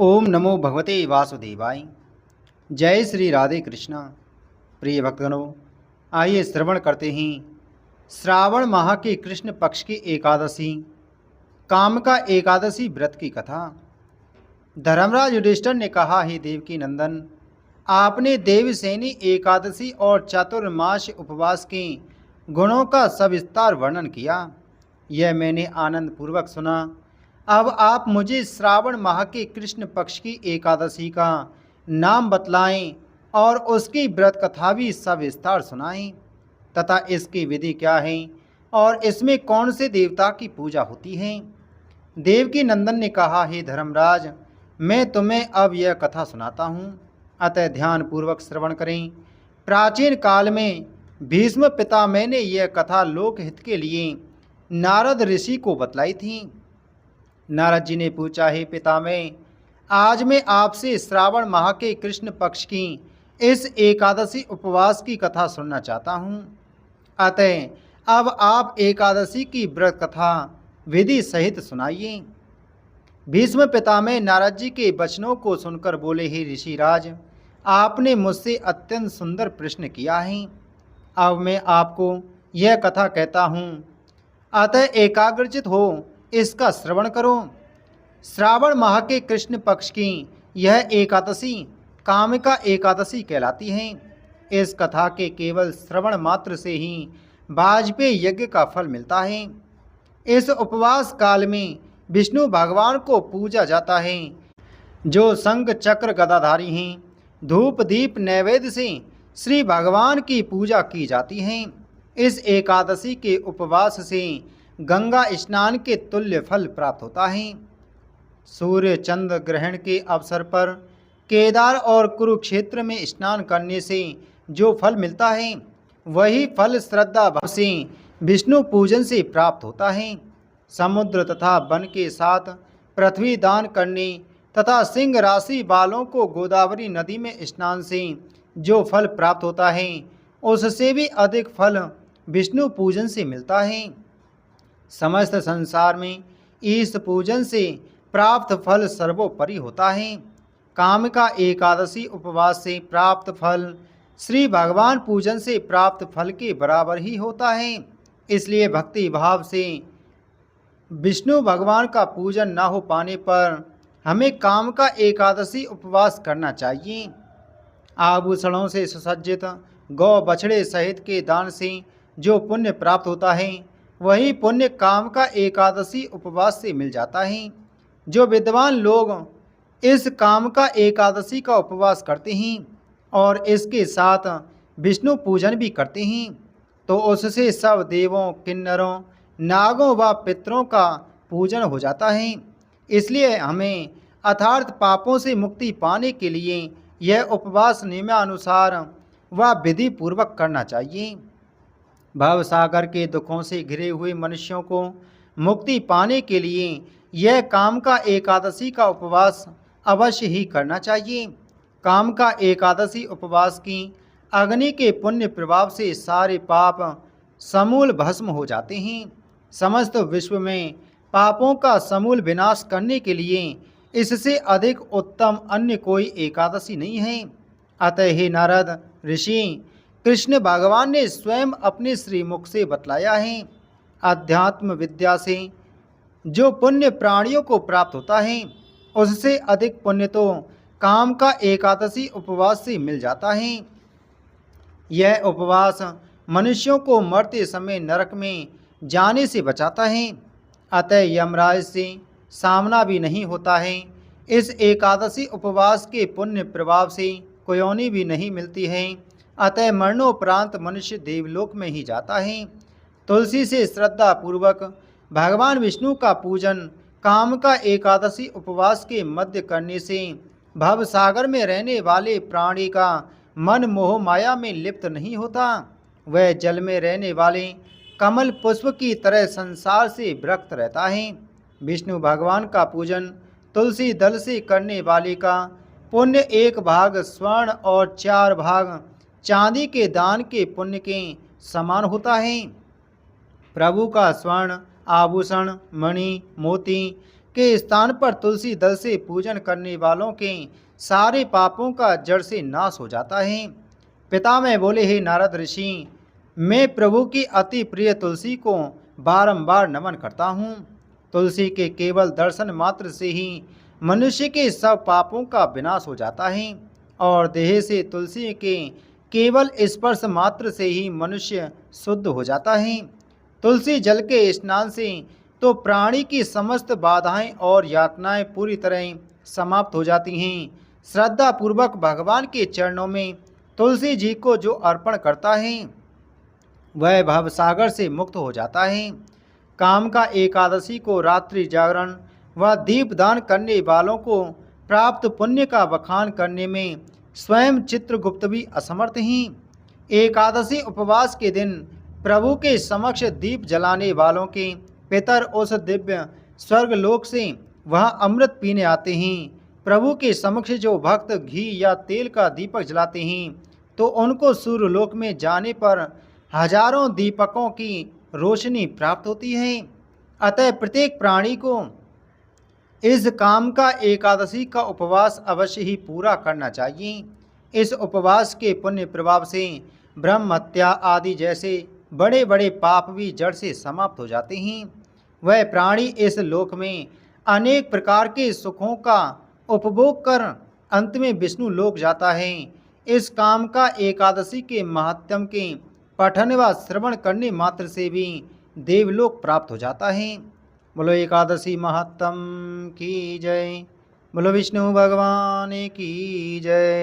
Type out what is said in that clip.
ओम नमो भगवते वासुदेवाय। जय श्री राधे कृष्णा। प्रिय भक्तगणों, आइए श्रवण करते हैं श्रावण माह के कृष्ण पक्ष की एकादशी कामका एकादशी व्रत की कथा। धर्मराज युधिष्ठिर ने कहा, हे देवकी नंदन, आपने देवसेनी एकादशी और चातुर्मास उपवास के गुणों का सविस्तार वर्णन किया। यह मैंने आनंद पूर्वक सुना। अब आप मुझे श्रावण माह के कृष्ण पक्ष की एकादशी का नाम बतलाएं और उसकी व्रत कथा भी सविस्तार सुनाएं तथा इसकी विधि क्या है और इसमें कौन से देवता की पूजा होती है। देवकी नंदन ने कहा, हे धर्मराज, मैं तुम्हें अब यह कथा सुनाता हूँ, अतः ध्यान पूर्वक श्रवण करें। प्राचीन काल में भीष्म पितामह ने यह कथा लोकहित के लिए नारद ऋषि को बतलाई थी। नारद जी ने पूछा, हे पितामह, आज मैं आपसे श्रावण माह के कृष्ण पक्ष की इस एकादशी उपवास की कथा सुनना चाहता हूँ। अतः अब आप एकादशी की व्रत कथा विधि सहित सुनाइए। भीष्म पितामह नारद जी के वचनों को सुनकर बोले, हे ऋषिराज, आपने मुझसे अत्यंत सुंदर प्रश्न किया है। अब मैं आपको यह कथा कहता हूँ, अतः एकाग्रचित हो इसका श्रवण करो। श्रावण माह के कृष्ण पक्ष की यह एकादशी कामिका एकादशी कहलाती है। इस कथा के केवल श्रवण मात्र से ही वाजपेयी यज्ञ का फल मिलता है। इस उपवास काल में विष्णु भगवान को पूजा जाता है, जो शंख चक्र गदाधारी हैं। धूप दीप नैवेद्य से श्री भगवान की पूजा की जाती है। इस एकादशी के उपवास से गंगा स्नान के तुल्य फल प्राप्त होता है। सूर्य चंद्र ग्रहण के अवसर पर केदार और कुरुक्षेत्र में स्नान करने से जो फल मिलता है, वही फल श्रद्धा भाव से विष्णु पूजन से प्राप्त होता है। समुद्र तथा वन के साथ पृथ्वी दान करने तथा सिंह राशि बालों को गोदावरी नदी में स्नान से जो फल प्राप्त होता है, उससे भी अधिक फल विष्णु पूजन से मिलता है। समस्त संसार में इस पूजन से प्राप्त फल सर्वोपरि होता है। कामिका एकादशी उपवास से प्राप्त फल श्री भगवान पूजन से प्राप्त फल के बराबर ही होता है। इसलिए भक्ति भाव से विष्णु भगवान का पूजन न हो पाने पर हमें कामिका एकादशी उपवास करना चाहिए। आभूषणों से सुसज्जित गौ बछड़े सहित के दान से जो पुण्य प्राप्त होता है, वही पुण्य कामिका एकादशी उपवास से मिल जाता है। जो विद्वान लोग इस कामिका एकादशी का उपवास करते हैं और इसके साथ विष्णु पूजन भी करते हैं, तो उससे सब देवों, किन्नरों, नागों व पितरों का पूजन हो जाता है। इसलिए हमें अर्थात पापों से मुक्ति पाने के लिए यह उपवास नियमानुसार व विधि पूर्वक करना चाहिए। भव सागर के दुखों से घिरे हुए मनुष्यों को मुक्ति पाने के लिए यह कामिका एकादशी का उपवास अवश्य ही करना चाहिए। कामिका एकादशी उपवास की अग्नि के पुण्य प्रभाव से सारे पाप समूल भस्म हो जाते हैं। समस्त विश्व में पापों का समूल विनाश करने के लिए इससे अधिक उत्तम अन्य कोई एकादशी नहीं है। अतः हे नारद ऋषि, कृष्ण भगवान ने स्वयं अपने श्रीमुख से बतलाया है। अध्यात्म विद्या से जो पुण्य प्राणियों को प्राप्त होता है, उससे अधिक पुण्य तो कामिका एकादशी उपवास से मिल जाता है। यह उपवास मनुष्यों को मरते समय नरक में जाने से बचाता है। अतः यमराज से सामना भी नहीं होता है। इस एकादशी उपवास के पुण्य प्रभाव से कोयोनी भी नहीं मिलती है। अतः मरणोपरांत मनुष्य देवलोक में ही जाता है। तुलसी से श्रद्धा पूर्वक भगवान विष्णु का पूजन कामिका एकादशी उपवास के मध्य करने से भव सागर में रहने वाले प्राणी का मन मोह माया में लिप्त नहीं होता। वह जल में रहने वाले कमल पुष्प की तरह संसार से विरक्त रहता है। विष्णु भगवान का पूजन तुलसी दल से करने वाले का पुण्य 1 भाग स्वर्ण और 4 भाग चांदी के दान के पुण्य के समान होता है। प्रभु का स्वर्ण आभूषण, मणि, मोती, के स्थान पर तुलसी दल से पूजन करने वालों के सारे पापों का जड़ से नाश हो जाता है। पितामह बोले, हे नारद ऋषि, मैं प्रभु की अति प्रिय तुलसी को बारंबार नमन करता हूँ। तुलसी के केवल दर्शन मात्र से ही मनुष्य के सब पापों का विनाश हो जाता है और देह से तुलसी के केवल स्पर्श मात्र से ही मनुष्य शुद्ध हो जाता है। तुलसी जल के स्नान से तो प्राणी की समस्त बाधाएं और यातनाएं पूरी तरह समाप्त हो जाती हैं। श्रद्धा पूर्वक भगवान के चरणों में तुलसी जी को जो अर्पण करता है वह भवसागर से मुक्त हो जाता है। काम का एकादशी को रात्रि जागरण व दीपदान करने वालों को प्राप्त पुण्य का बखान करने में स्वयं चित्रगुप्त भी असमर्थ हैं। एकादशी उपवास के दिन प्रभु के समक्ष दीप जलाने वालों के पितर उस दिव्य स्वर्गलोक से वह अमृत पीने आते हैं। प्रभु के समक्ष जो भक्त घी या तेल का दीपक जलाते हैं तो उनको सूर्यलोक में जाने पर हजारों दीपकों की रोशनी प्राप्त होती है। अतः प्रत्येक प्राणी को इस काम का एकादशी का उपवास अवश्य ही पूरा करना चाहिए। इस उपवास के पुण्य प्रभाव से ब्रह्म हत्या आदि जैसे बड़े बड़े पाप भी जड़ से समाप्त हो जाते हैं। वह प्राणी इस लोक में अनेक प्रकार के सुखों का उपभोग कर अंत में विष्णु लोक जाता है। इस काम का एकादशी के महात्म्य के पठन व श्रवण करने मात्र से भी देवलोक प्राप्त हो जाता है। बोलो एकादशी महात्म की जय। बोलो विष्णु भगवान की जय।